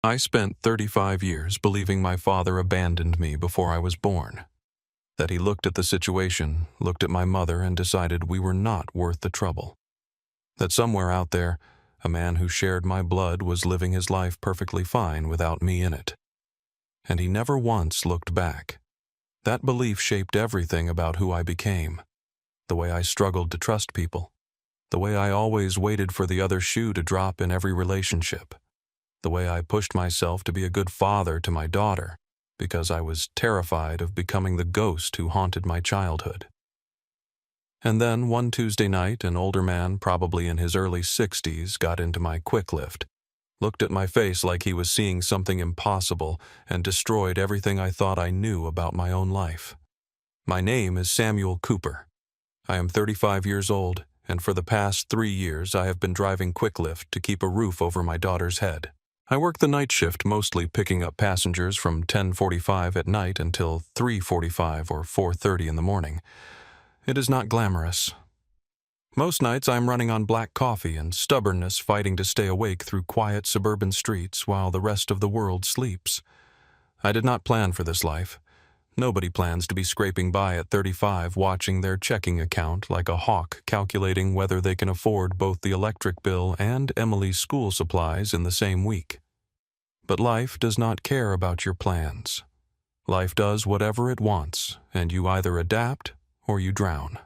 I spent 35 years believing my father abandoned me before I was born. That he looked at the situation, looked at my mother, and decided we were not worth the trouble. That somewhere out there, a man who shared my blood was living his life perfectly fine without me in it. And he never once looked back. That belief shaped everything about who I became. The way I struggled to trust people. The way I always waited for the other shoe to drop in every relationship. The way I pushed myself to be a good father to my daughter, because I was terrified of becoming the ghost who haunted my childhood. And then one Tuesday night, an older man, probably in his early 60s, got into my quick lift, looked at my face like he was seeing something impossible, and destroyed everything I thought I knew about my own life. My name is Samuel Cooper. I am 35 years old, and for the past 3 years I have been driving quick lift to keep a roof over my daughter's head. I work the night shift, mostly picking up passengers from 10:45 at night until 3:45 or 4:30 in the morning. It is not glamorous. Most nights I'm running on black coffee and stubbornness, fighting to stay awake through quiet suburban streets while the rest of the world sleeps. I did not plan for this life. Nobody plans to be scraping by at 35 watching their checking account like a hawk calculating whether they can afford both the electric bill and Emily's school supplies in the same week. But life does not care about your plans. Life does whatever it wants, and you either adapt or you drown.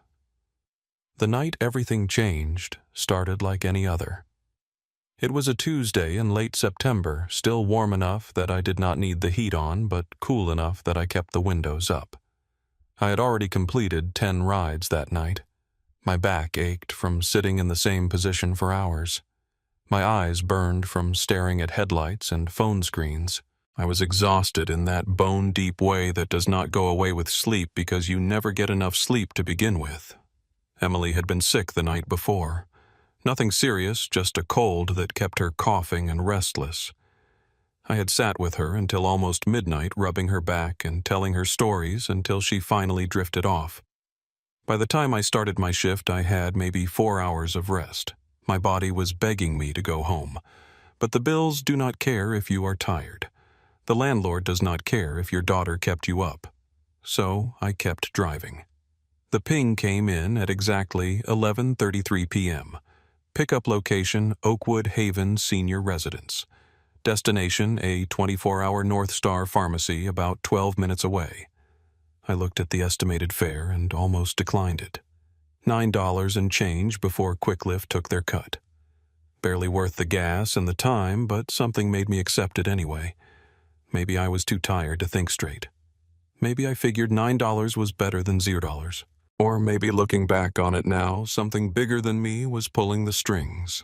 The night everything changed started like any other. It was a Tuesday in late September, still warm enough that I did not need the heat on, but cool enough that I kept the windows up. I had already completed 10 rides that night. My back ached from sitting in the same position for hours. My eyes burned from staring at headlights and phone screens. I was exhausted in that bone-deep way that does not go away with sleep because you never get enough sleep to begin with. Emily had been sick the night before. Nothing serious, just a cold that kept her coughing and restless. I had sat with her until almost midnight, rubbing her back and telling her stories until she finally drifted off. By the time I started my shift, I had maybe 4 hours of rest. My body was begging me to go home. But the bills do not care if you are tired. The landlord does not care if your daughter kept you up. So I kept driving. The ping came in at exactly 11:33 p.m. Pickup location, Oakwood Haven Senior Residence. Destination, a 24-hour North Star pharmacy about 12 minutes away. I looked at the estimated fare and almost declined it. $9 and change before QuickLift took their cut. Barely worth the gas and the time, but something made me accept it anyway. Maybe I was too tired to think straight. Maybe I figured $9 was better than $0. Or maybe looking back on it now, something bigger than me was pulling the strings.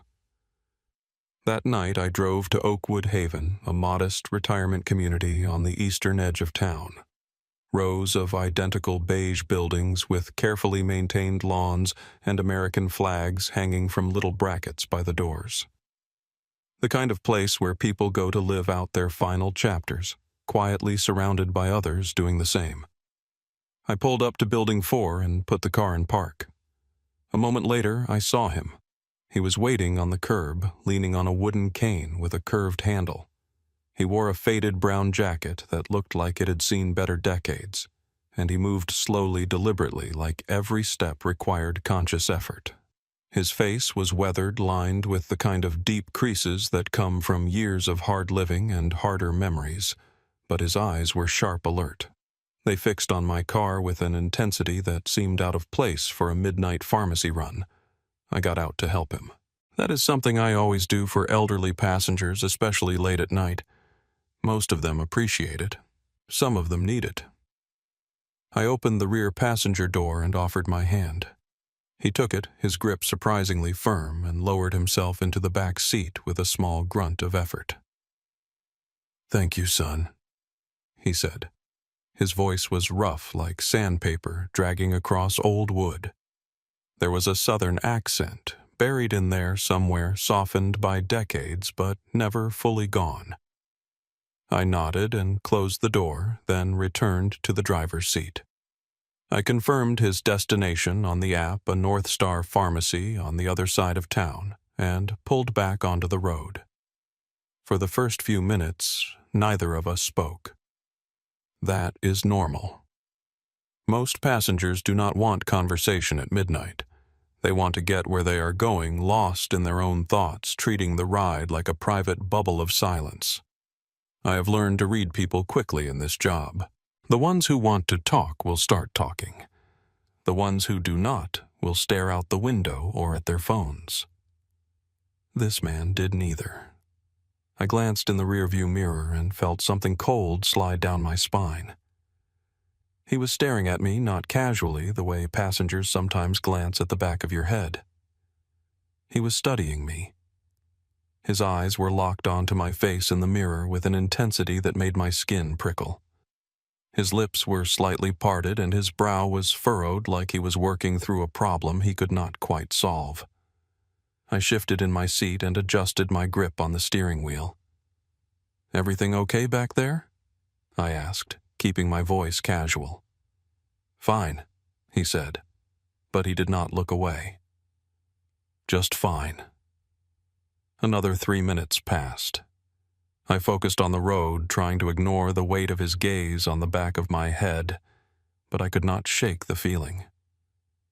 That night I drove to Oakwood Haven, a modest retirement community on the eastern edge of town. Rows of identical beige buildings with carefully maintained lawns and American flags hanging from little brackets by the doors. The kind of place where people go to live out their final chapters, quietly surrounded by others doing the same. I pulled up to Building 4 and put the car in park. A moment later, I saw him. He was waiting on the curb, leaning on a wooden cane with a curved handle. He wore a faded brown jacket that looked like it had seen better decades, and he moved slowly, deliberately, like every step required conscious effort. His face was weathered, lined with the kind of deep creases that come from years of hard living and harder memories, but his eyes were sharp alert. They fixed on my car with an intensity that seemed out of place for a midnight pharmacy run. I got out to help him. That is something I always do for elderly passengers, especially late at night. Most of them appreciate it. Some of them need it. I opened the rear passenger door and offered my hand. He took it, his grip surprisingly firm, and lowered himself into the back seat with a small grunt of effort. "Thank you, son," he said. His voice was rough like sandpaper dragging across old wood. There was a southern accent, buried in there somewhere, softened by decades but never fully gone. I nodded and closed the door, then returned to the driver's seat. I confirmed his destination on the app, a North Star pharmacy on the other side of town, and pulled back onto the road. For the first few minutes, neither of us spoke. That is normal. Most passengers do not want conversation at midnight. They want to get where they are going, lost in their own thoughts, treating the ride like a private bubble of silence. I have learned to read people quickly in this job. The ones who want to talk will start talking. The ones who do not will stare out the window or at their phones. This man did neither. I glanced in the rearview mirror and felt something cold slide down my spine. He was staring at me not casually the way passengers sometimes glance at the back of your head. He was studying me. His eyes were locked onto my face in the mirror with an intensity that made my skin prickle. His lips were slightly parted and his brow was furrowed like he was working through a problem he could not quite solve. I shifted in my seat and adjusted my grip on the steering wheel. "Everything okay back there?" I asked, keeping my voice casual. "Fine," he said, but he did not look away. "Just fine." Another 3 minutes passed. I focused on the road, trying to ignore the weight of his gaze on the back of my head, but I could not shake the feeling.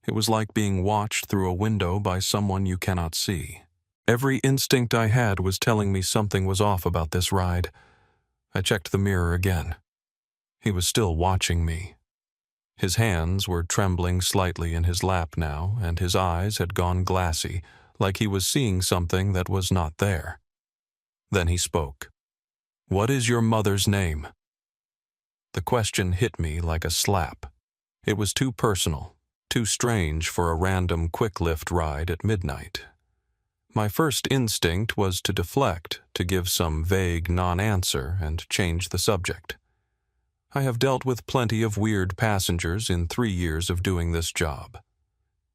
It was like being watched through a window by someone you cannot see. Every instinct I had was telling me something was off about this ride. I checked the mirror again. He was still watching me. His hands were trembling slightly in his lap now, and his eyes had gone glassy, like he was seeing something that was not there. Then he spoke. "What is your mother's name?" The question hit me like a slap. It was too personal. Too strange for a random quick-lift ride at midnight. My first instinct was to deflect, to give some vague non-answer and change the subject. I have dealt with plenty of weird passengers in 3 years of doing this job.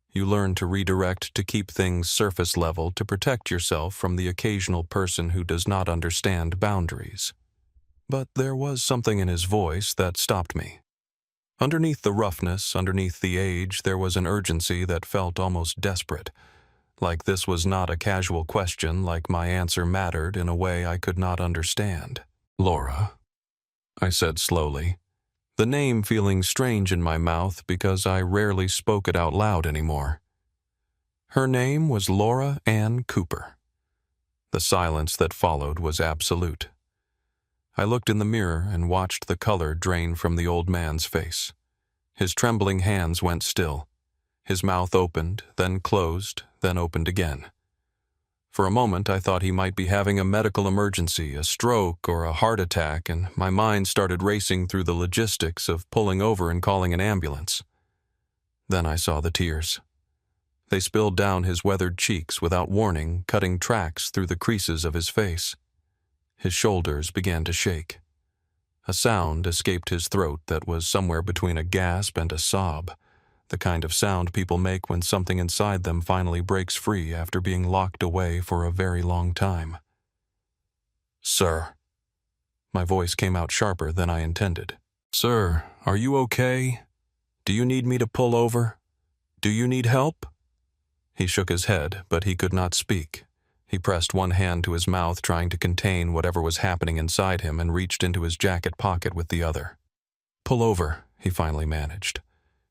You learn to redirect to keep things surface level to protect yourself from the occasional person who does not understand boundaries. But there was something in his voice that stopped me. Underneath the roughness, underneath the age, there was an urgency that felt almost desperate, like this was not a casual question, like my answer mattered in a way I could not understand. "Laura," I said slowly, the name feeling strange in my mouth because I rarely spoke it out loud anymore. Her name was Laura Ann Cooper. The silence that followed was absolute. I looked in the mirror and watched the color drain from the old man's face. His trembling hands went still. His mouth opened, then closed, then opened again. For a moment I thought he might be having a medical emergency, a stroke or a heart attack, and my mind started racing through the logistics of pulling over and calling an ambulance. Then I saw the tears. They spilled down his weathered cheeks without warning, cutting tracks through the creases of his face. His shoulders began to shake. A sound escaped his throat that was somewhere between a gasp and a sob, the kind of sound people make when something inside them finally breaks free after being locked away for a very long time. "Sir." My voice came out sharper than I intended. "Sir, are you okay? Do you need me to pull over? Do you need help?" He shook his head, but he could not speak. He pressed one hand to his mouth, trying to contain whatever was happening inside him, and reached into his jacket pocket with the other. "Pull over," he finally managed.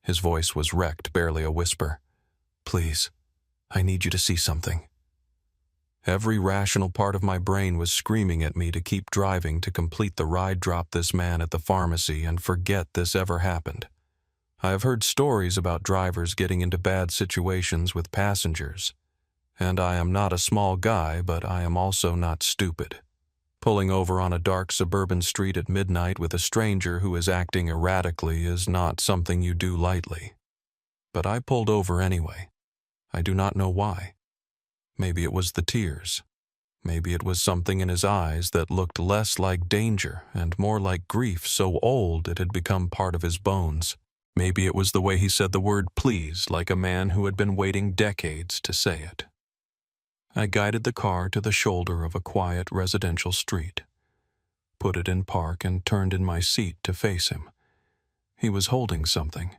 His voice was wrecked, barely a whisper. "Please, I need you to see something." Every rational part of my brain was screaming at me to keep driving, to complete the ride, drop this man at the pharmacy, and forget this ever happened. I have heard stories about drivers getting into bad situations with passengers. And I am not a small guy, but I am also not stupid. Pulling over on a dark suburban street at midnight with a stranger who is acting erratically is not something you do lightly. But I pulled over anyway. I do not know why. Maybe it was the tears. Maybe it was something in his eyes that looked less like danger and more like grief so old it had become part of his bones. Maybe it was the way he said the word please, like a man who had been waiting decades to say it. I guided the car to the shoulder of a quiet residential street, put it in park, and turned in my seat to face him. He was holding something.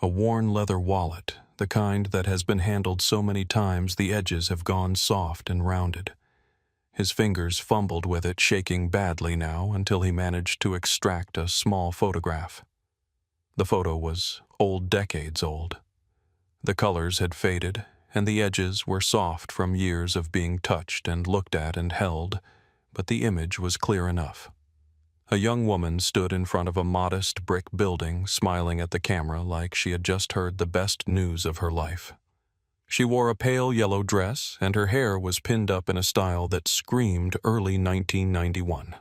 A worn leather wallet, the kind that has been handled so many times the edges have gone soft and rounded. His fingers fumbled with it, shaking badly now until he managed to extract a small photograph. The photo was decades old. The colors had faded, and the edges were soft from years of being touched and looked at and held, but the image was clear enough. A young woman stood in front of a modest brick building, smiling at the camera like she had just heard the best news of her life. She wore a pale yellow dress, and her hair was pinned up in a style that screamed early 1991.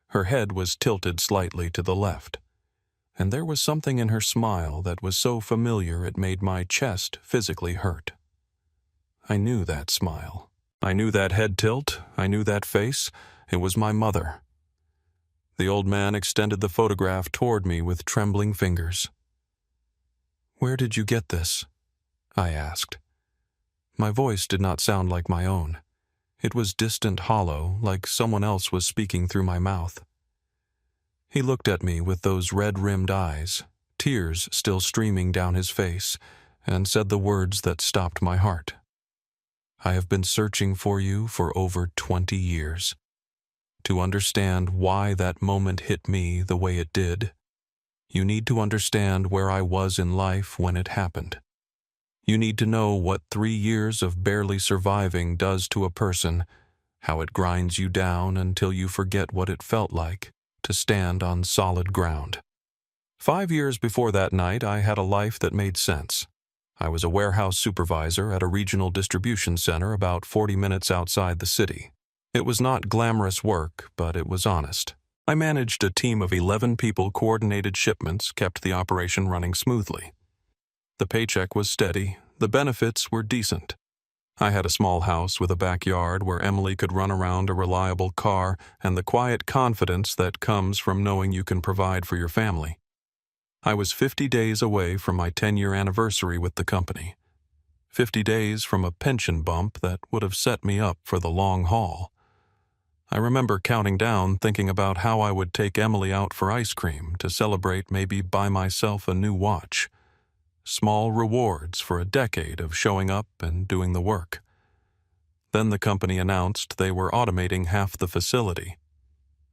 Her head was tilted slightly to the left, and there was something in her smile that was so familiar it made my chest physically hurt. I knew that smile. I knew that head tilt. I knew that face. It was my mother. The old man extended the photograph toward me with trembling fingers. "Where did you get this?" I asked. My voice did not sound like my own. It was distant, hollow, like someone else was speaking through my mouth. He looked at me with those red-rimmed eyes, tears still streaming down his face, and said the words that stopped my heart. "I have been searching for you for over 20 years. To understand why that moment hit me the way it did, you need to understand where I was in life when it happened. You need to know what 3 years of barely surviving does to a person, how it grinds you down until you forget what it felt like to stand on solid ground." 5 years before that night, I had a life that made sense. I was a warehouse supervisor at a regional distribution center about 40 minutes outside the city. It was not glamorous work, but it was honest. I managed a team of 11 people, coordinated shipments, kept the operation running smoothly. The paycheck was steady, the benefits were decent. I had a small house with a backyard where Emily could run around a reliable car and the quiet confidence that comes from knowing you can provide for your family. I was 50 days away from my 10-year anniversary with the company. 50 days from a pension bump that would have set me up for the long haul. I remember counting down, thinking about how I would take Emily out for ice cream to celebrate, maybe buy myself a new watch. Small rewards for a decade of showing up and doing the work. Then the company announced they were automating half the facility.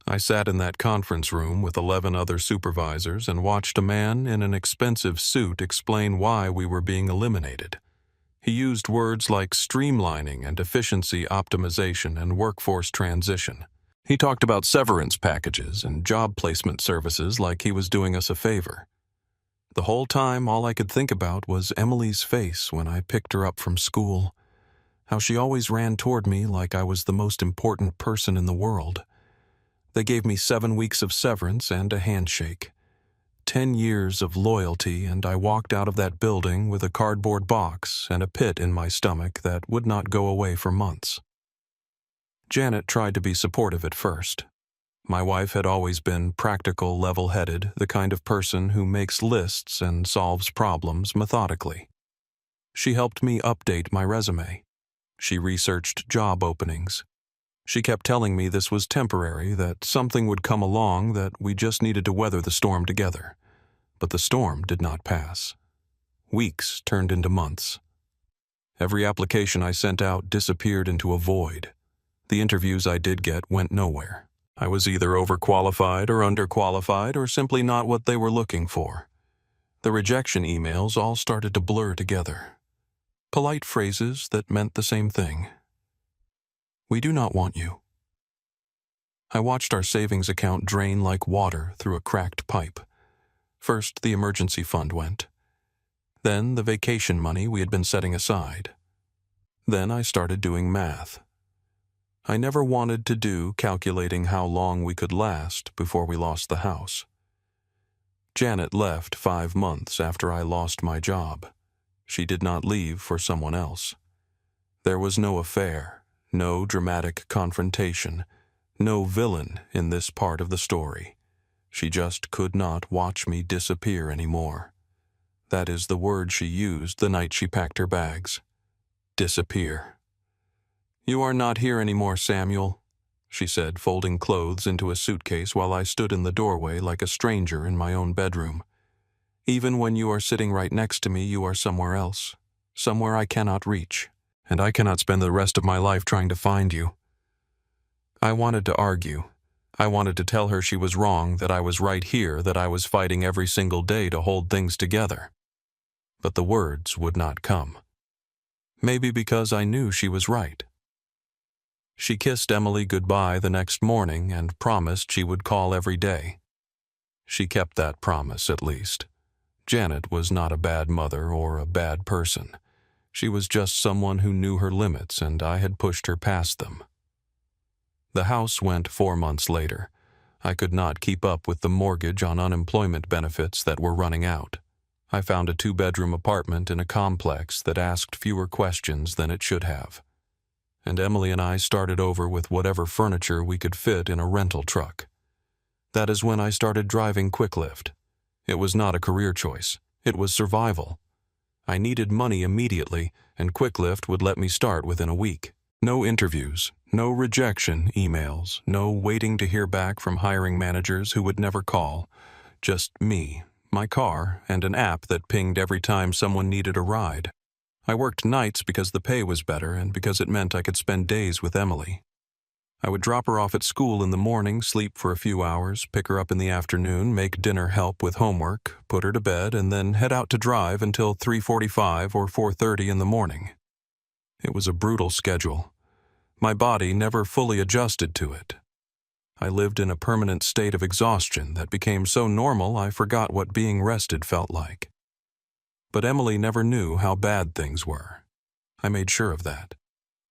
I sat in that conference room with 11 other supervisors and watched a man in an expensive suit explain why we were being eliminated. He used words like streamlining and efficiency optimization and workforce transition. He talked about severance packages and job placement services like he was doing us a favor. The whole time, all I could think about was Emily's face when I picked her up from school, how she always ran toward me like I was the most important person in the world. They gave me 7 weeks of severance and a handshake. 10 years of loyalty, and I walked out of that building with a cardboard box and a pit in my stomach that would not go away for months. Janet tried to be supportive at first. My wife had always been practical, level-headed, the kind of person who makes lists and solves problems methodically. She helped me update my resume. She researched job openings. She kept telling me this was temporary, that something would come along, that we just needed to weather the storm together. But the storm did not pass. Weeks turned into months. Every application I sent out disappeared into a void. The interviews I did get went nowhere. I was either overqualified or underqualified or simply not what they were looking for. The rejection emails all started to blur together. Polite phrases that meant the same thing. "We do not want you." I watched our savings account drain like water through a cracked pipe. First, the emergency fund went. Then the vacation money we had been setting aside. Then I started doing math. I never wanted to do calculating how long we could last before we lost the house. Janet left 5 months after I lost my job. She did not leave for someone else. There was no affair, no dramatic confrontation, no villain in this part of the story. She just could not watch me disappear anymore. That is the word she used the night she packed her bags. Disappear. "You are not here anymore, Samuel," she said, folding clothes into a suitcase while I stood in the doorway like a stranger in my own bedroom. "Even when you are sitting right next to me, you are somewhere else, somewhere I cannot reach, and I cannot spend the rest of my life trying to find you." I wanted to argue. I wanted to tell her she was wrong, that I was right here, that I was fighting every single day to hold things together. But the words would not come. Maybe because I knew she was right. She kissed Emily goodbye the next morning and promised she would call every day. She kept that promise, at least. Janet was not a bad mother or a bad person. She was just someone who knew her limits, and I had pushed her past them. The house went 4 months later. I could not keep up with the mortgage on unemployment benefits that were running out. I found a 2-bedroom apartment in a complex that asked fewer questions than it should have. And Emily and I started over with whatever furniture we could fit in a rental truck. That is when I started driving QuickLift. It was not a career choice. It was survival. I needed money immediately, and QuickLift would let me start within a week. No interviews, no rejection emails, no waiting to hear back from hiring managers who would never call. Just me, my car, and an app that pinged every time someone needed a ride. I worked nights because the pay was better and because it meant I could spend days with Emily. I would drop her off at school in the morning, sleep for a few hours, pick her up in the afternoon, make dinner, help with homework, put her to bed, and then head out to drive until 3:45 or 4:30 in the morning. It was a brutal schedule. My body never fully adjusted to it. I lived in a permanent state of exhaustion that became so normal I forgot what being rested felt like. But Emily never knew how bad things were. I made sure of that.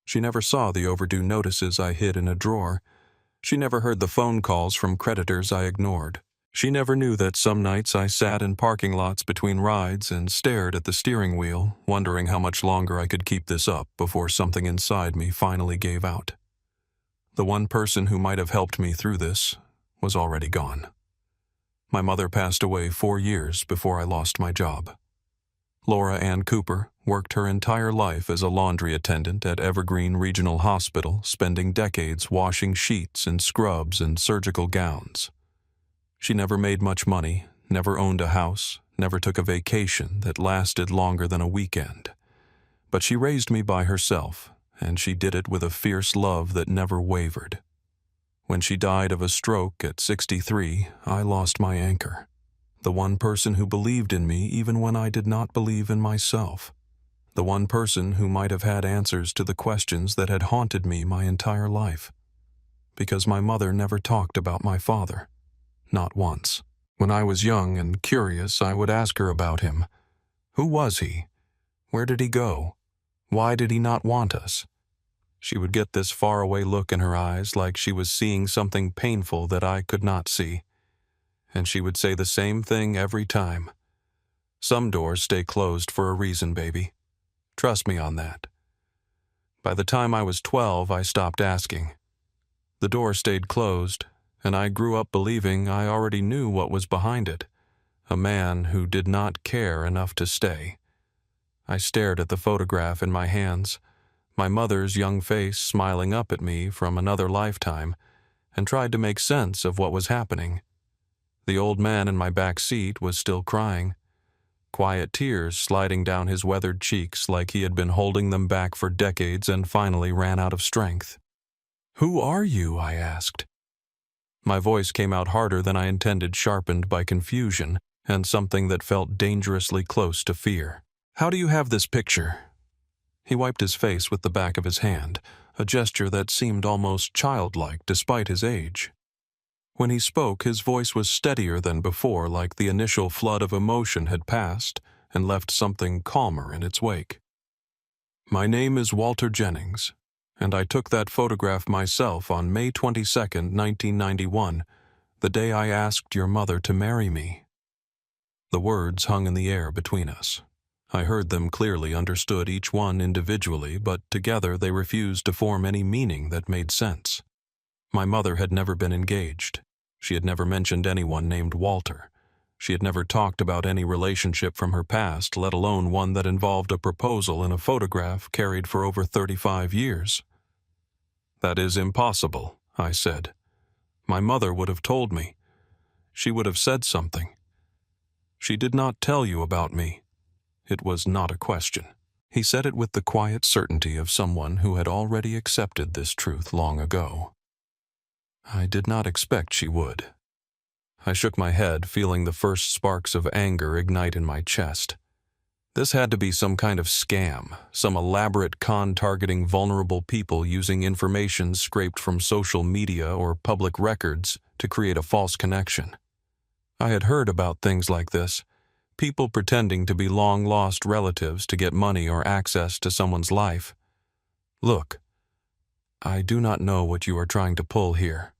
She never saw the overdue notices I hid in a drawer. She never heard the phone calls from creditors I ignored. She never knew that some nights I sat in parking lots between rides and stared at the steering wheel, wondering how much longer I could keep this up before something inside me finally gave out. The one person who might have helped me through this was already gone. My mother passed away 4 years before I lost my job. Laura Ann Cooper worked her entire life as a laundry attendant at Evergreen Regional Hospital, spending decades washing sheets and scrubs and surgical gowns. She never made much money, never owned a house, never took a vacation that lasted longer than a weekend. But she raised me by herself, and she did it with a fierce love that never wavered. When she died of a stroke at 63, I lost my anchor. The one person who believed in me even when I did not believe in myself. The one person who might have had answers to the questions that had haunted me my entire life. Because my mother never talked about my father. Not once. When I was young and curious, I would ask her about him. Who was he? Where did he go? Why did he not want us? She would get this faraway look in her eyes, like she was seeing something painful that I could not see. And she would say the same thing every time. Some doors stay closed for a reason, baby. Trust me on that. By the time I was 12, I stopped asking. The door stayed closed, and I grew up believing I already knew what was behind it. A man who did not care enough to stay. I stared at the photograph in my hands, my mother's young face smiling up at me from another lifetime, and tried to make sense of what was happening. The old man in my back seat was still crying, quiet tears sliding down his weathered cheeks like he had been holding them back for decades and finally ran out of strength. "Who are you?" I asked. My voice came out harder than I intended, sharpened by confusion and something that felt dangerously close to fear. "How do you have this picture?" He wiped his face with the back of his hand, a gesture that seemed almost childlike despite his age. When he spoke, his voice was steadier than before, like the initial flood of emotion had passed and left something calmer in its wake. "My name is Walter Jennings, and I took that photograph myself on May 22nd, 1991, the day I asked your mother to marry me." The words hung in the air between us. I heard them clearly, understood each one individually, but together they refused to form any meaning that made sense. My mother had never been engaged. She had never mentioned anyone named Walter. She had never talked about any relationship from her past, let alone one that involved a proposal in a photograph carried for over 35 years. "That is impossible," I said. "My mother would have told me. She would have said something. She did not tell you about me." It was not a question. He said it with the quiet certainty of someone who had already accepted this truth long ago. I did not expect she would. I shook my head, feeling the first sparks of anger ignite in my chest. This had to be some kind of scam, some elaborate con targeting vulnerable people using information scraped from social media or public records to create a false connection. I had heard about things like this, people pretending to be long-lost relatives to get money or access to someone's life. Look, I do not know what you are trying to pull here,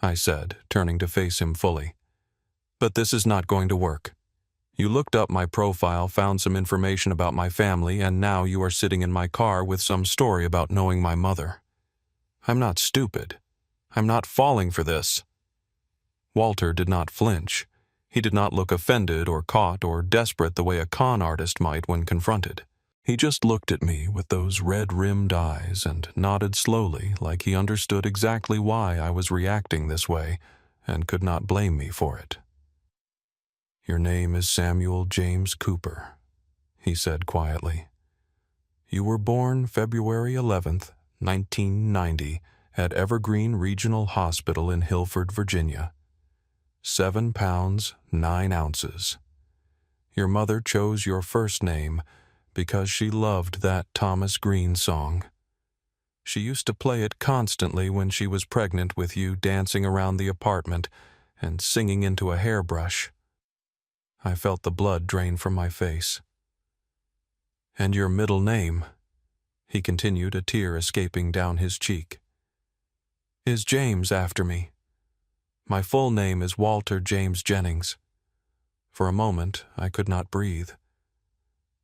I said, turning to face him fully. But this is not going to work. You looked up my profile, found some information about my family, and now you are sitting in my car with some story about knowing my mother. I'm not stupid. I'm not falling for this. Walter did not flinch. He did not look offended or caught or desperate the way a con artist might when confronted. He just looked at me with those red-rimmed eyes and nodded slowly like he understood exactly why I was reacting this way and could not blame me for it. Your name is Samuel James Cooper, he said quietly. You were born February 11th, 1990, at Evergreen Regional Hospital in Hilford, Virginia. 7 pounds, 9 ounces. Your mother chose your first name because she loved that Thomas Green song. She used to play it constantly when she was pregnant with you, dancing around the apartment and singing into a hairbrush. I felt the blood drain from my face. And your middle name, he continued, a tear escaping down his cheek, is James after me. My full name is Walter James Jennings. For a moment, I could not breathe.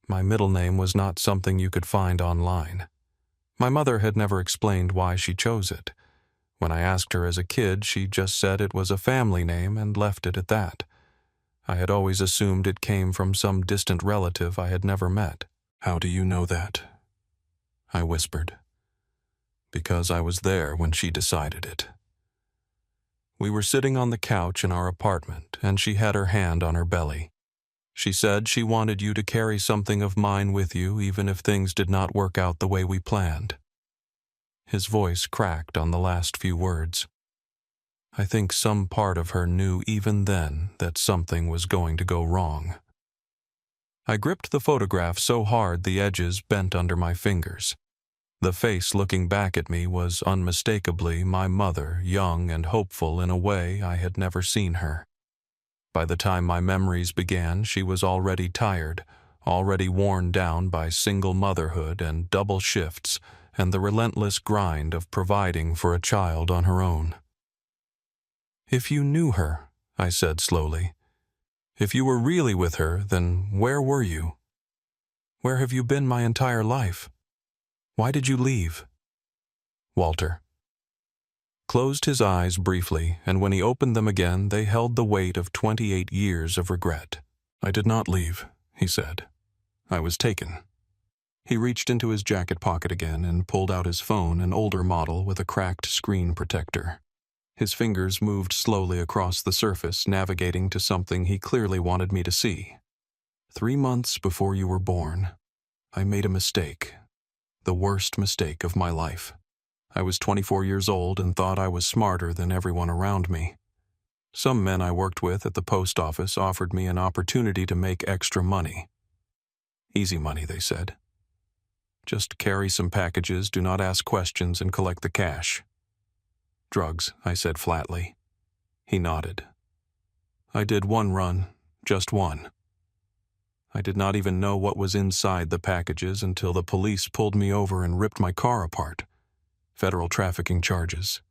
My middle name was not something you could find online. My mother had never explained why she chose it. When I asked her as a kid, she just said it was a family name and left it at that. I had always assumed it came from some distant relative I had never met. How do you know that? I whispered. Because I was there when she decided it. We were sitting on the couch in our apartment, and she had her hand on her belly. She said she wanted you to carry something of mine with you even if things did not work out the way we planned. His voice cracked on the last few words. I think some part of her knew even then that something was going to go wrong. I gripped the photograph so hard the edges bent under my fingers. The face looking back at me was unmistakably my mother, young and hopeful in a way I had never seen her. By the time my memories began, she was already tired, already worn down by single motherhood and double shifts and the relentless grind of providing for a child on her own. If you knew her, I said slowly, if you were really with her, then where were you? Where have you been my entire life? Why did you leave? Walter closed his eyes briefly, and when he opened them again, they held the weight of 28 years of regret. I did not leave, he said. I was taken. He reached into his jacket pocket again and pulled out his phone, an older model with a cracked screen protector. His fingers moved slowly across the surface, navigating to something he clearly wanted me to see. 3 months before you were born, I made a mistake. The worst mistake of my life. I was 24 years old and thought I was smarter than everyone around me. Some men I worked with at the post office offered me an opportunity to make extra money. Easy money, they said. Just carry some packages, do not ask questions, and collect the cash. Drugs, I said flatly. He nodded. I did one run, just one. I did not even know what was inside the packages until the police pulled me over and ripped my car apart. Federal trafficking charges.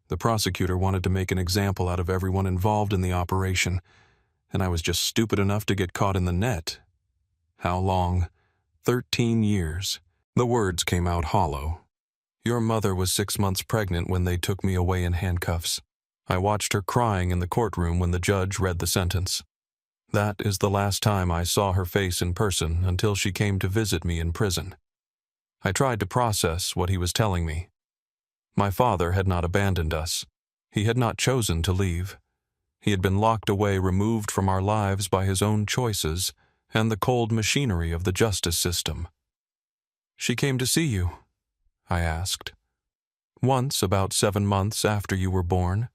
The prosecutor wanted to make an example out of everyone involved in the operation, and I was just stupid enough to get caught in the net. How long? 13 years. The words came out hollow. Your mother was 6 months pregnant when they took me away in handcuffs. I watched her crying in the courtroom when the judge read the sentence. That is the last time I saw her face in person until she came to visit me in prison. I tried to process what he was telling me. My father had not abandoned us. He had not chosen to leave. He had been locked away, removed from our lives by his own choices and the cold machinery of the justice system. She came to see you, I asked. Once, about 7 months after you were born.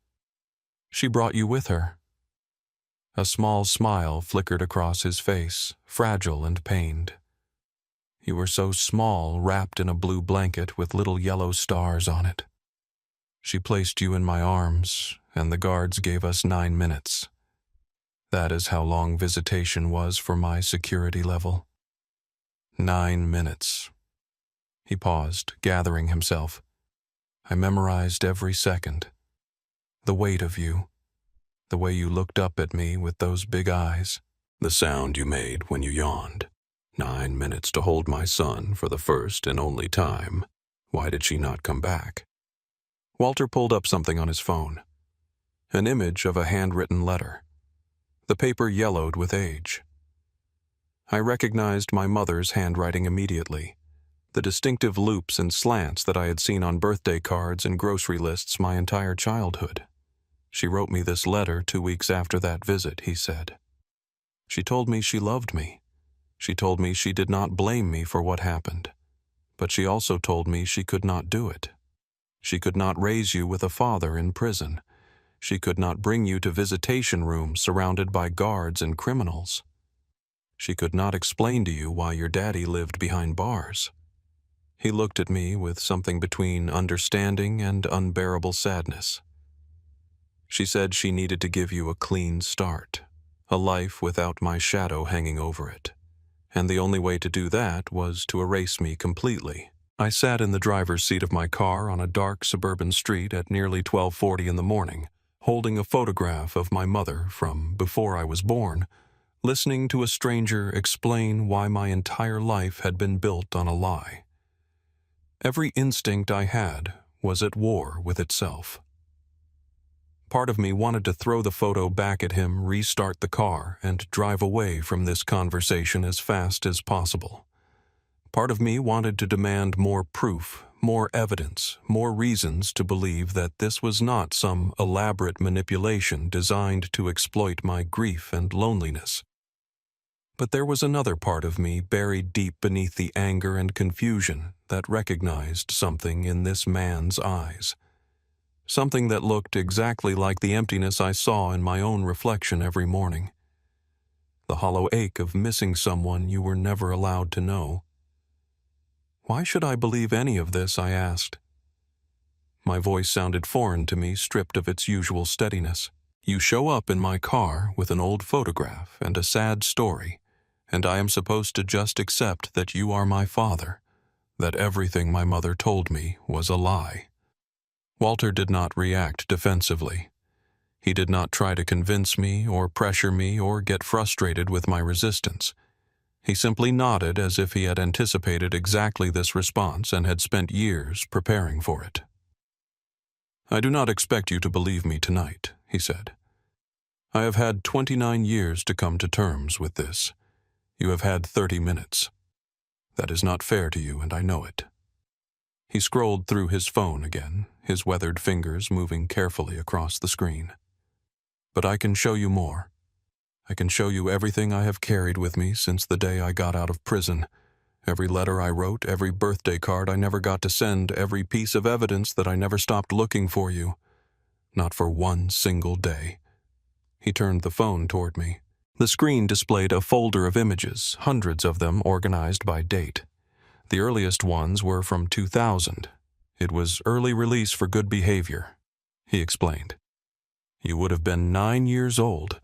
She brought you with her." A small smile flickered across his face, fragile and pained. "You were so small, wrapped in a blue blanket with little yellow stars on it. She placed you in my arms, and the guards gave us 9 minutes. That is how long visitation was for my security level. 9 minutes." He paused, gathering himself. "I memorized every second. The weight of you, the way you looked up at me with those big eyes, the sound you made when you yawned. 9 minutes to hold my son for the first and only time. Why did she not come back?" Walter pulled up something on his phone. An image of a handwritten letter. The paper yellowed with age. I recognized my mother's handwriting immediately, the distinctive loops and slants that I had seen on birthday cards and grocery lists my entire childhood. "She wrote me this letter 2 weeks after that visit," he said. "She told me she loved me. She told me she did not blame me for what happened. But she also told me she could not do it. She could not raise you with a father in prison. She could not bring you to visitation rooms surrounded by guards and criminals. She could not explain to you why your daddy lived behind bars." He looked at me with something between understanding and unbearable sadness. "She said she needed to give you a clean start, a life without my shadow hanging over it. And the only way to do that was to erase me completely." I sat in the driver's seat of my car on a dark suburban street at nearly 12:40 in the morning, holding a photograph of my mother from before I was born, listening to a stranger explain why my entire life had been built on a lie. Every instinct I had was at war with itself. Part of me wanted to throw the photo back at him, restart the car, and drive away from this conversation as fast as possible. Part of me wanted to demand more proof, more evidence, more reasons to believe that this was not some elaborate manipulation designed to exploit my grief and loneliness. But there was another part of me buried deep beneath the anger and confusion that recognized something in this man's eyes. Something that looked exactly like the emptiness I saw in my own reflection every morning. The hollow ache of missing someone you were never allowed to know. "Why should I believe any of this?" I asked. My voice sounded foreign to me, stripped of its usual steadiness. "You show up in my car with an old photograph and a sad story, and I am supposed to just accept that you are my father, that everything my mother told me was a lie." Walter did not react defensively. He did not try to convince me or pressure me or get frustrated with my resistance. He simply nodded as if he had anticipated exactly this response and had spent years preparing for it. "I do not expect you to believe me tonight," he said. "I have had 29 years to come to terms with this. You have had 30 minutes. That is not fair to you, and I know it." He scrolled through his phone again, his weathered fingers moving carefully across the screen. "But I can show you more. I can show you everything I have carried with me since the day I got out of prison. Every letter I wrote, every birthday card I never got to send, every piece of evidence that I never stopped looking for you. Not for one single day." He turned the phone toward me. The screen displayed a folder of images, hundreds of them organized by date. The earliest ones were from 2000. It was early release for good behavior, he explained. "You would have been 9 years old.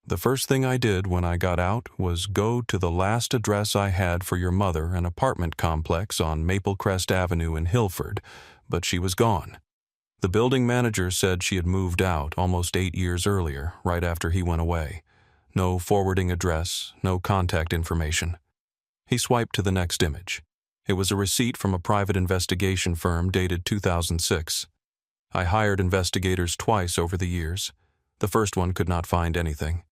The first thing I did when I got out was go to the last address I had for your mother, an apartment complex on Maplecrest Avenue in Hilford, but she was gone. The building manager said she had moved out almost 8 years earlier, right after he went away. No forwarding address, no contact information." He swiped to the next image. It was a receipt from a private investigation firm dated 2006. I hired investigators twice over the years. The first one could not find anything.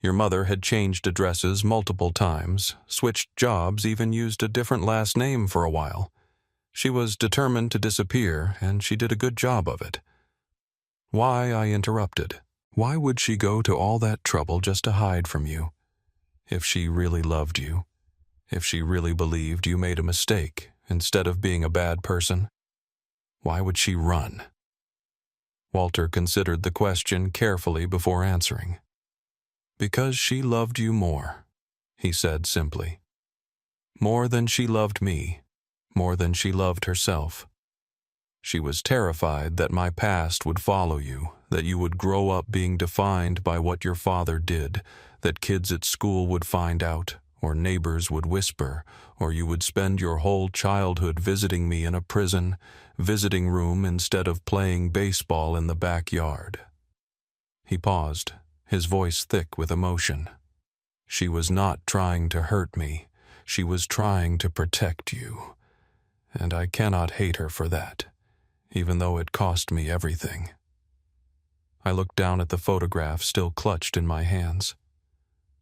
Your mother had changed addresses multiple times, switched jobs, even used a different last name for a while. She was determined to disappear, and she did a good job of it. "Why?" I interrupted. "Why would she go to all that trouble just to hide from you? If she really loved you, if she really believed you made a mistake instead of being a bad person?" Why would she run? Walter considered the question carefully before answering. Because she loved you more, he said simply. More than she loved me, more than she loved herself. She was terrified that my past would follow you, that you would grow up being defined by what your father did, that kids at school would find out, or neighbors would whisper, or you would spend your whole childhood visiting me in a prison, visiting room instead of playing baseball in the backyard. He paused, his voice thick with emotion. She was not trying to hurt me. She was trying to protect you. And I cannot hate her for that, even though it cost me everything. I looked down at the photograph still clutched in my hands.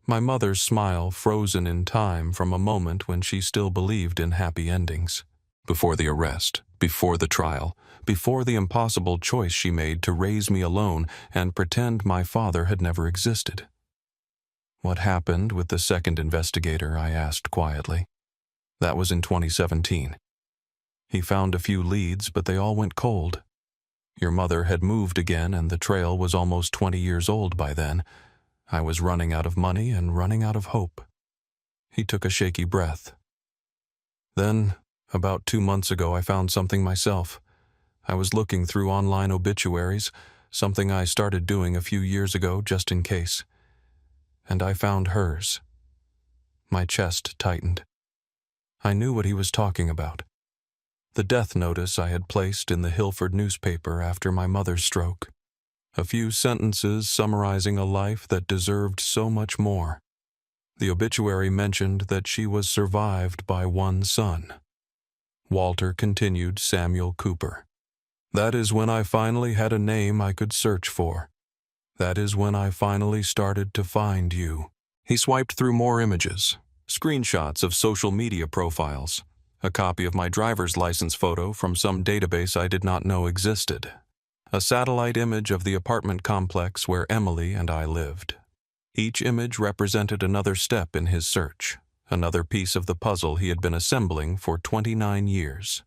My mother's smile frozen in time from a moment when she still believed in happy endings. Before the arrest, before the trial, before the impossible choice she made to raise me alone and pretend my father had never existed. What happened with the second investigator, I asked quietly. That was in 2017. He found a few leads, but they all went cold. Your mother had moved again, and the trail was almost 20 years old by then. I was running out of money and running out of hope. He took a shaky breath. Then, about 2 months ago, I found something myself. I was looking through online obituaries, something I started doing a few years ago just in case. And I found hers. My chest tightened. I knew what he was talking about. The death notice I had placed in the Hilford newspaper after my mother's stroke. A few sentences summarizing a life that deserved so much more. The obituary mentioned that she was survived by one son. Walter continued Samuel Cooper. That is when I finally had a name I could search for. That is when I finally started to find you. He swiped through more images, screenshots of social media profiles, a copy of my driver's license photo from some database I did not know existed, a satellite image of the apartment complex where Emily and I lived. Each image represented another step in his search, another piece of the puzzle he had been assembling for 29 years.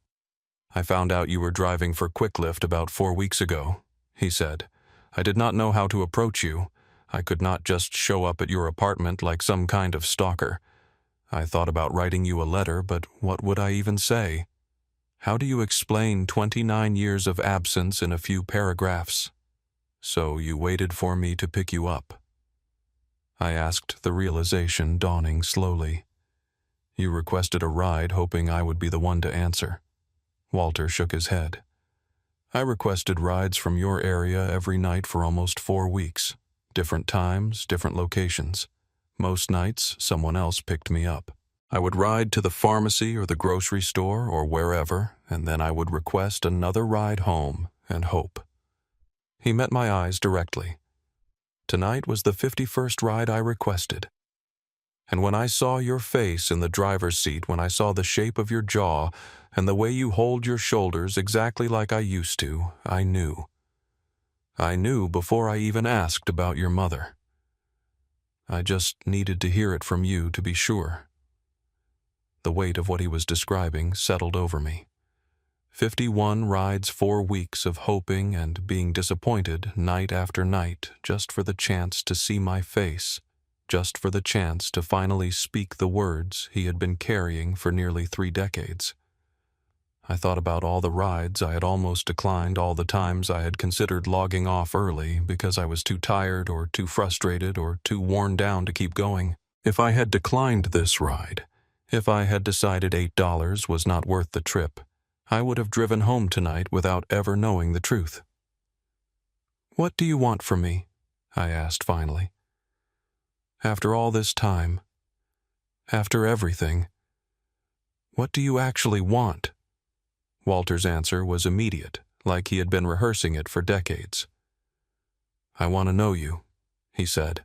I found out you were driving for Quicklift about 4 weeks ago, he said. I did not know how to approach you. I could not just show up at your apartment like some kind of stalker. I thought about writing you a letter, but what would I even say? How do you explain 29 years of absence in a few paragraphs? So you waited for me to pick you up. I asked, the realization dawning slowly. You requested a ride, hoping I would be the one to answer. Walter shook his head. I requested rides from your area every night for almost 4 weeks. Different times, different locations. Most nights, someone else picked me up. I would ride to the pharmacy or the grocery store or wherever, and then I would request another ride home and hope. He met my eyes directly. Tonight was the 51st ride I requested. And when I saw your face in the driver's seat, when I saw the shape of your jaw and the way you hold your shoulders exactly like I used to, I knew. I knew before I even asked about your mother. I just needed to hear it from you to be sure. The weight of what he was describing settled over me. 51 rides, 4 weeks of hoping and being disappointed night after night just for the chance to see my face, just for the chance to finally speak the words he had been carrying for nearly 3 decades. I thought about all the rides I had almost declined, all the times I had considered logging off early because I was too tired or too frustrated or too worn down to keep going. If I had declined this ride, if I had decided $8 was not worth the trip, I would have driven home tonight without ever knowing the truth. What do you want from me? I asked finally. After all this time, after everything, what do you actually want? Walter's answer was immediate, like he had been rehearsing it for decades. I want to know you, he said.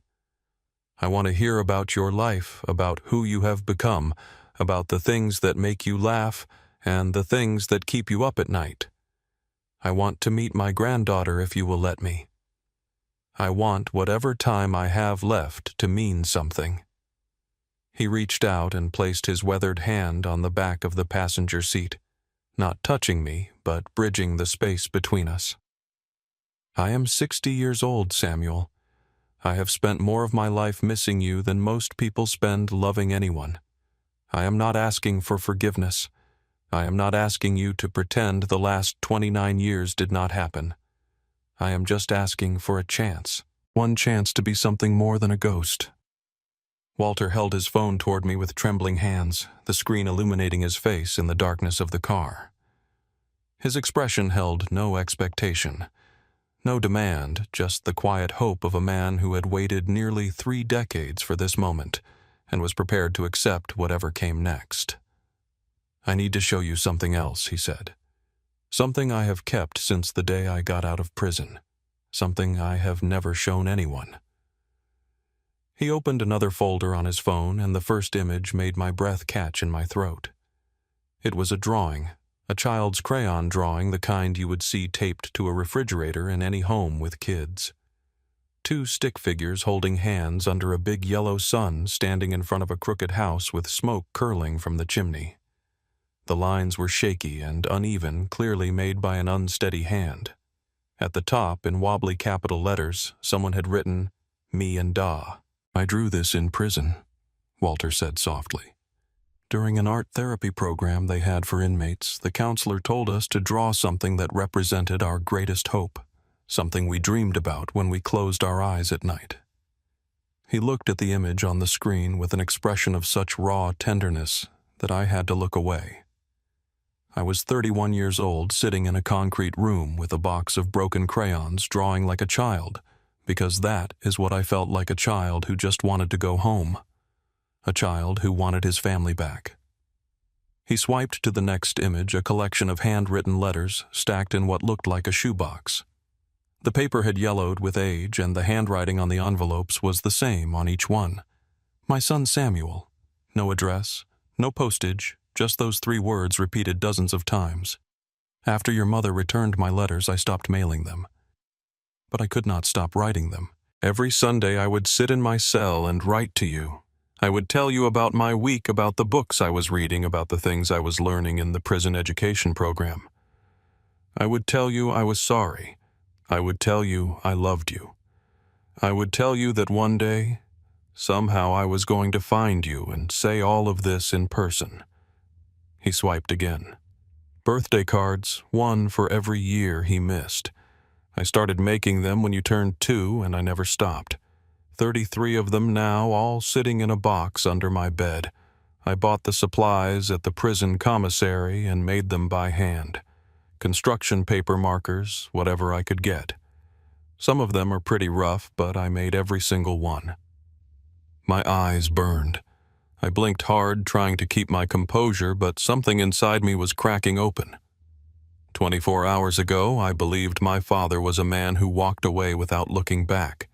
I want to hear about your life, about who you have become, about the things that make you laugh and the things that keep you up at night. I want to meet my granddaughter if you will let me. I want whatever time I have left to mean something. He reached out and placed his weathered hand on the back of the passenger seat. not touching me, but bridging the space between us. I am 60 years old, Samuel. I have spent more of my life missing you than most people spend loving anyone. I am not asking for forgiveness. I am not asking you to pretend the last 29 years did not happen. I am just asking for a chance. One chance to be something more than a ghost. Walter held his phone toward me with trembling hands, the screen illuminating his face in the darkness of the car. His expression held no expectation, no demand, just the quiet hope of a man who had waited nearly 3 decades for this moment and was prepared to accept whatever came next. I need to show you something else, he said. Something I have kept since the day I got out of prison. Something I have never shown anyone. He opened another folder on his phone, and the first image made my breath catch in my throat. It was a drawing, a child's crayon drawing, the kind you would see taped to a refrigerator in any home with kids. 2 stick figures holding hands under a big yellow sun standing in front of a crooked house with smoke curling from the chimney. The lines were shaky and uneven, clearly made by an unsteady hand. At the top, in wobbly capital letters, someone had written, "Me and Da." "I drew this in prison," Walter said softly. "During an art therapy program they had for inmates, the counselor told us to draw something that represented our greatest hope, something we dreamed about when we closed our eyes at night." He looked at the image on the screen with an expression of such raw tenderness that I had to look away. I was 31 years old, sitting in a concrete room with a box of broken crayons, drawing like a child, because that is what I felt like, a child who just wanted to go home. A child who wanted his family back. He swiped to the next image, a collection of handwritten letters stacked in what looked like a shoebox. The paper had yellowed with age, and the handwriting on the envelopes was the same on each one. "My son Samuel." No address, no postage, just those 3 words repeated dozens of times. After your mother returned my letters, I stopped mailing them. But I could not stop writing them. Every Sunday I would sit in my cell and write to you. I would tell you about my week, about the books I was reading, about the things I was learning in the prison education program. I would tell you I was sorry. I would tell you I loved you. I would tell you that one day, somehow I was going to find you and say all of this in person. He swiped again. Birthday cards, 1 for every year he missed. I started making them when you turned 2, and I never stopped. 33 of them now, all sitting in a box under my bed. I bought the supplies at the prison commissary and made them by hand. Construction paper markers, whatever I could get. Some of them are pretty rough, but I made every single one. My eyes burned. I blinked hard, trying to keep my composure, but something inside me was cracking open. 24 hours ago, I believed my father was a man who walked away without looking back.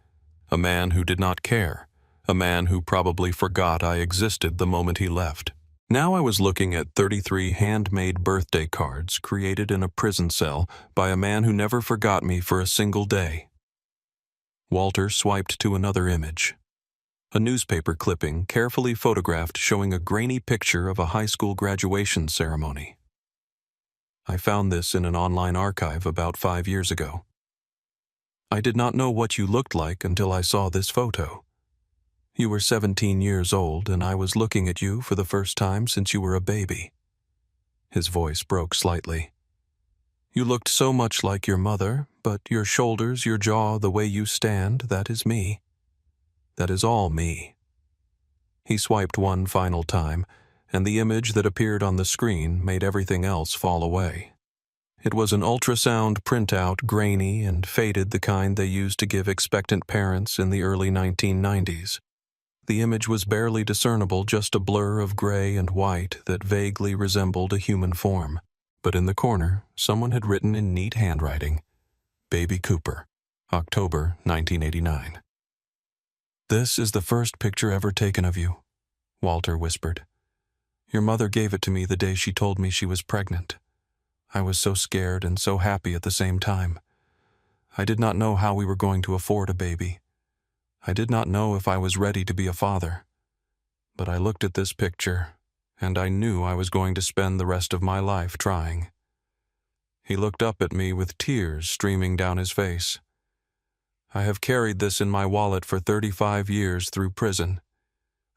A man who did not care. A man who probably forgot I existed the moment he left. Now I was looking at 33 handmade birthday cards created in a prison cell by a man who never forgot me for a single day. Walter swiped to another image. A newspaper clipping carefully photographed showing a grainy picture of a high school graduation ceremony. I found this in an online archive about 5 years ago. I did not know what you looked like until I saw this photo. You were 17 years old, and I was looking at you for the first time since you were a baby. His voice broke slightly. You looked so much like your mother, but your shoulders, your jaw, the way you stand, that is me. That is all me. He swiped one final time, and the image that appeared on the screen made everything else fall away. It was an ultrasound printout, grainy and faded, the kind they used to give expectant parents in the early 1990s. The image was barely discernible, just a blur of gray and white that vaguely resembled a human form. But in the corner, someone had written in neat handwriting, "Baby Cooper, October 1989. "This is the first picture ever taken of you," Walter whispered. "Your mother gave it to me the day she told me she was pregnant. I was so scared and so happy at the same time. I did not know how we were going to afford a baby. I did not know if I was ready to be a father. But I looked at this picture, and I knew I was going to spend the rest of my life trying. He looked up at me with tears streaming down his face. "I have carried this in my wallet for 35 years through prison.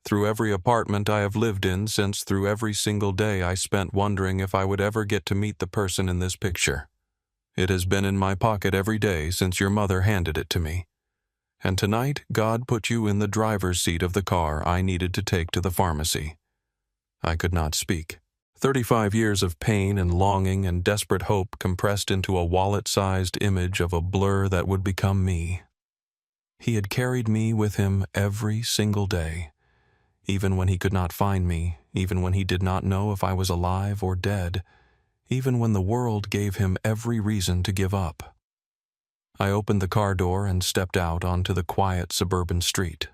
Through every apartment I have lived in since, through every single day I spent wondering if I would ever get to meet the person in this picture. It has been in my pocket every day since your mother handed it to me. And tonight, God put you in the driver's seat of the car I needed to take to the pharmacy." I could not speak. 35 years of pain and longing and desperate hope compressed into a wallet-sized image of a blur that would become me. He had carried me with him every single day, even when he could not find me, even when he did not know if I was alive or dead, even when the world gave him every reason to give up. I opened the car door and stepped out onto the quiet suburban street.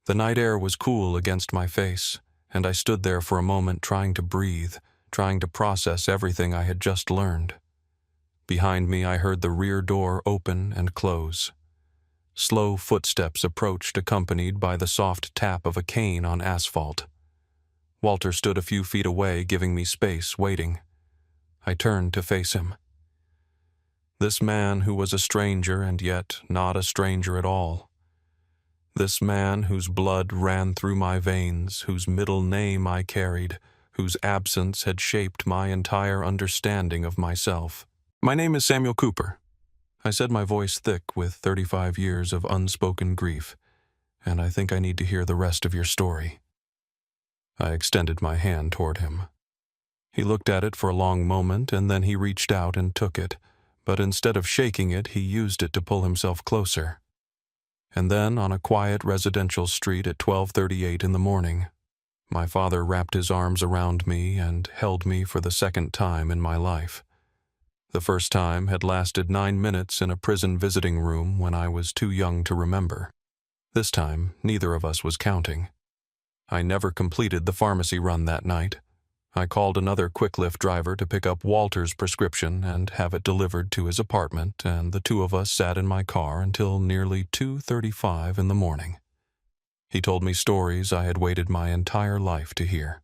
The night air was cool against my face, and I stood there for a moment trying to breathe, trying to process everything I had just learned. Behind me I heard the rear door open and close. Slow footsteps approached, accompanied by the soft tap of a cane on asphalt. Walter stood a few feet away, giving me space, waiting. I turned to face him. This man who was a stranger and yet not a stranger at all. This man whose blood ran through my veins, whose middle name I carried, whose absence had shaped my entire understanding of myself. "My name is Samuel Cooper," I said, my voice thick with 35 years of unspoken grief, "and I think I need to hear the rest of your story." I extended my hand toward him. He looked at it for a long moment, and then he reached out and took it, but instead of shaking it, he used it to pull himself closer. And then, on a quiet residential street at 12:38 in the morning, my father wrapped his arms around me and held me for the second time in my life. The first time had lasted 9 minutes in a prison visiting room when I was too young to remember. This time, neither of us was counting. I never completed the pharmacy run that night. I called another quick-lift driver to pick up Walter's prescription and have it delivered to his apartment, and the two of us sat in my car until nearly 2:35 in the morning. He told me stories I had waited my entire life to hear.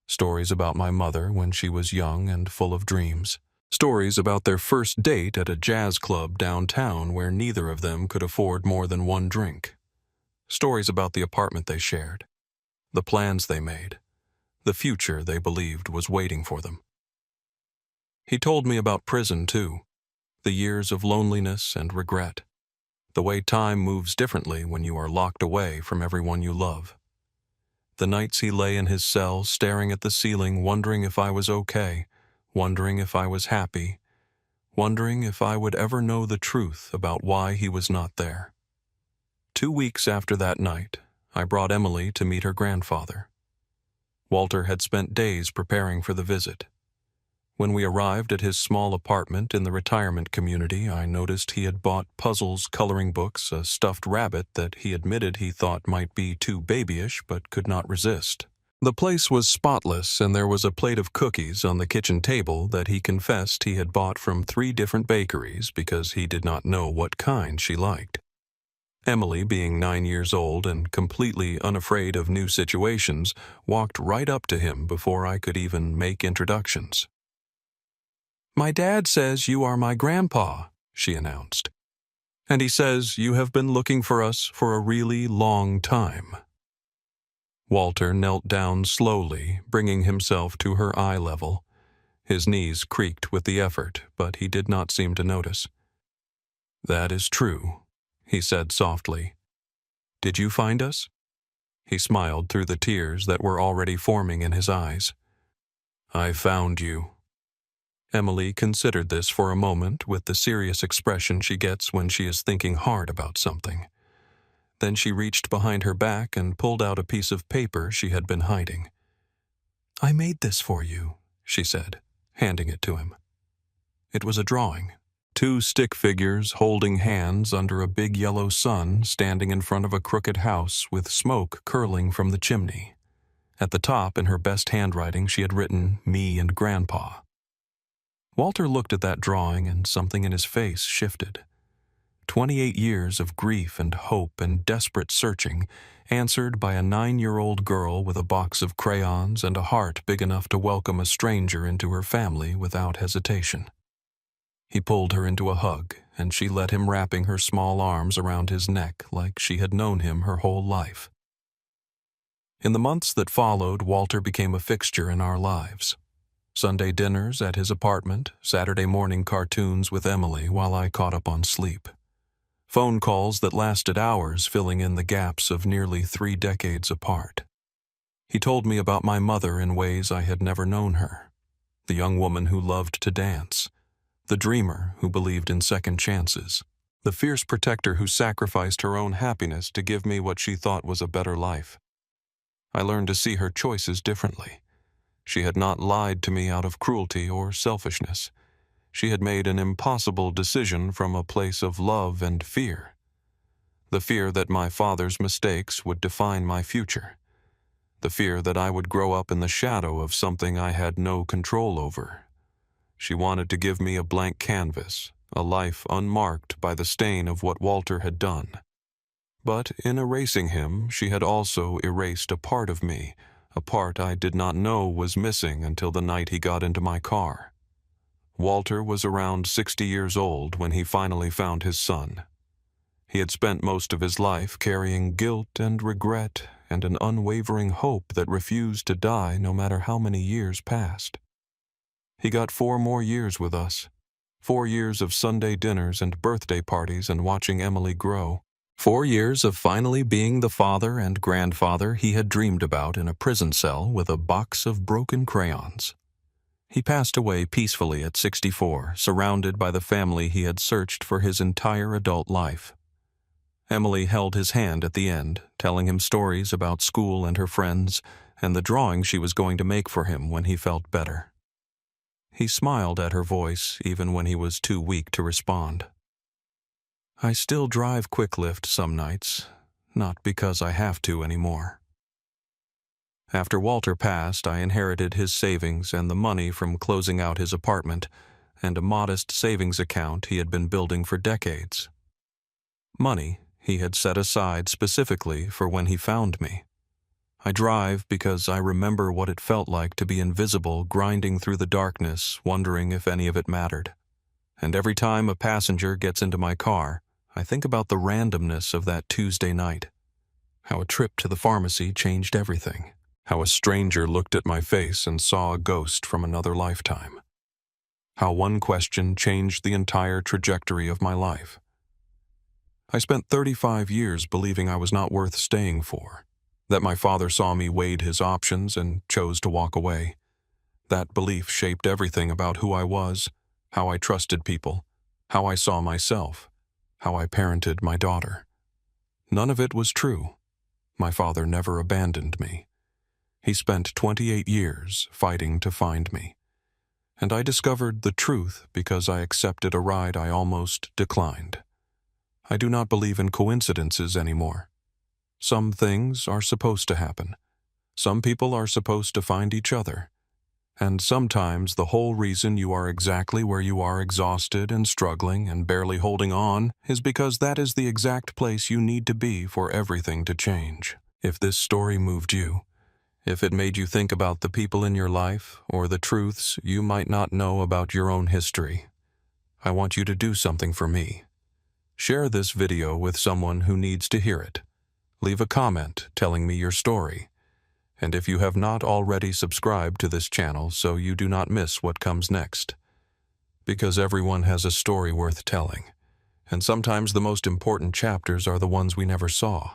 Stories about my mother when she was young and full of dreams. Stories about their first date at a jazz club downtown where neither of them could afford more than one drink. Stories about the apartment they shared, the plans they made, the future they believed was waiting for them. He told me about prison, too, the years of loneliness and regret, the way time moves differently when you are locked away from everyone you love. The nights he lay in his cell staring at the ceiling, wondering if I was okay, wondering if I was happy, wondering if I would ever know the truth about why he was not there. 2 weeks after that night, I brought Emily to meet her grandfather. Walter had spent days preparing for the visit. When we arrived at his small apartment in the retirement community, I noticed he had bought puzzles, coloring books, a stuffed rabbit that he admitted he thought might be too babyish but could not resist. The place was spotless, and there was a plate of cookies on the kitchen table that he confessed he had bought from 3 different bakeries because he did not know what kind she liked. Emily, being 9 years old and completely unafraid of new situations, walked right up to him before I could even make introductions. "My dad says you are my grandpa," she announced. "And he says you have been looking for us for a really long time." Walter knelt down slowly, bringing himself to her eye level. His knees creaked with the effort, but he did not seem to notice. "That is true," he said softly. "Did you find us?" He smiled through the tears that were already forming in his eyes. "I found you." Emily considered this for a moment with the serious expression she gets when she is thinking hard about something. Then she reached behind her back and pulled out a piece of paper she had been hiding. "I made this for you," she said, handing it to him. It was a drawing. 2 stick figures holding hands under a big yellow sun standing in front of a crooked house with smoke curling from the chimney. At the top, in her best handwriting, she had written, "Me and Grandpa." Walter looked at that drawing and something in his face shifted. 28 years of grief and hope and desperate searching, answered by a 9-year-old girl with a box of crayons and a heart big enough to welcome a stranger into her family without hesitation. He pulled her into a hug, and she let him, wrapping her small arms around his neck like she had known him her whole life. In the months that followed, Walter became a fixture in our lives. Sunday dinners at his apartment, Saturday morning cartoons with Emily while I caught up on sleep. Phone calls that lasted hours, filling in the gaps of nearly 3 decades apart. He told me about my mother in ways I had never known her. The young woman who loved to dance. The dreamer who believed in second chances. The fierce protector who sacrificed her own happiness to give me what she thought was a better life. I learned to see her choices differently. She had not lied to me out of cruelty or selfishness. She had made an impossible decision from a place of love and fear. The fear that my father's mistakes would define my future. The fear that I would grow up in the shadow of something I had no control over. She wanted to give me a blank canvas, a life unmarked by the stain of what Walter had done. But in erasing him, she had also erased a part of me, a part I did not know was missing until the night he got into my car. Walter was around 60 years old when he finally found his son. He had spent most of his life carrying guilt and regret and an unwavering hope that refused to die no matter how many years passed. He got 4 more years with us. 4 years of Sunday dinners and birthday parties and watching Emily grow. 4 years of finally being the father and grandfather he had dreamed about in a prison cell with a box of broken crayons. He passed away peacefully at 64, surrounded by the family he had searched for his entire adult life. Emily held his hand at the end, telling him stories about school and her friends, and the drawing she was going to make for him when he felt better. He smiled at her voice even when he was too weak to respond. I still drive QuickLift some nights, not because I have to anymore. After Walter passed, I inherited his savings and the money from closing out his apartment and a modest savings account he had been building for decades. Money he had set aside specifically for when he found me. I drive because I remember what it felt like to be invisible, grinding through the darkness, wondering if any of it mattered. And every time a passenger gets into my car, I think about the randomness of that Tuesday night. How a trip to the pharmacy changed everything. How a stranger looked at my face and saw a ghost from another lifetime. How one question changed the entire trajectory of my life. I spent 35 years believing I was not worth staying for, that my father saw me weighed his options and chose to walk away. That belief shaped everything about who I was, how I trusted people, how I saw myself, how I parented my daughter. None of it was true. My father never abandoned me. He spent 28 years fighting to find me. And I discovered the truth because I accepted a ride I almost declined. I do not believe in coincidences anymore. Some things are supposed to happen. Some people are supposed to find each other. And sometimes the whole reason you are exactly where you are, exhausted and struggling and barely holding on, is because that is the exact place you need to be for everything to change. If this story moved you, if it made you think about the people in your life or the truths you might not know about your own history, I want you to do something for me. Share this video with someone who needs to hear it. Leave a comment telling me your story. And if you have not already subscribed to this channel so you do not miss what comes next. Because everyone has a story worth telling, and sometimes the most important chapters are the ones we never saw.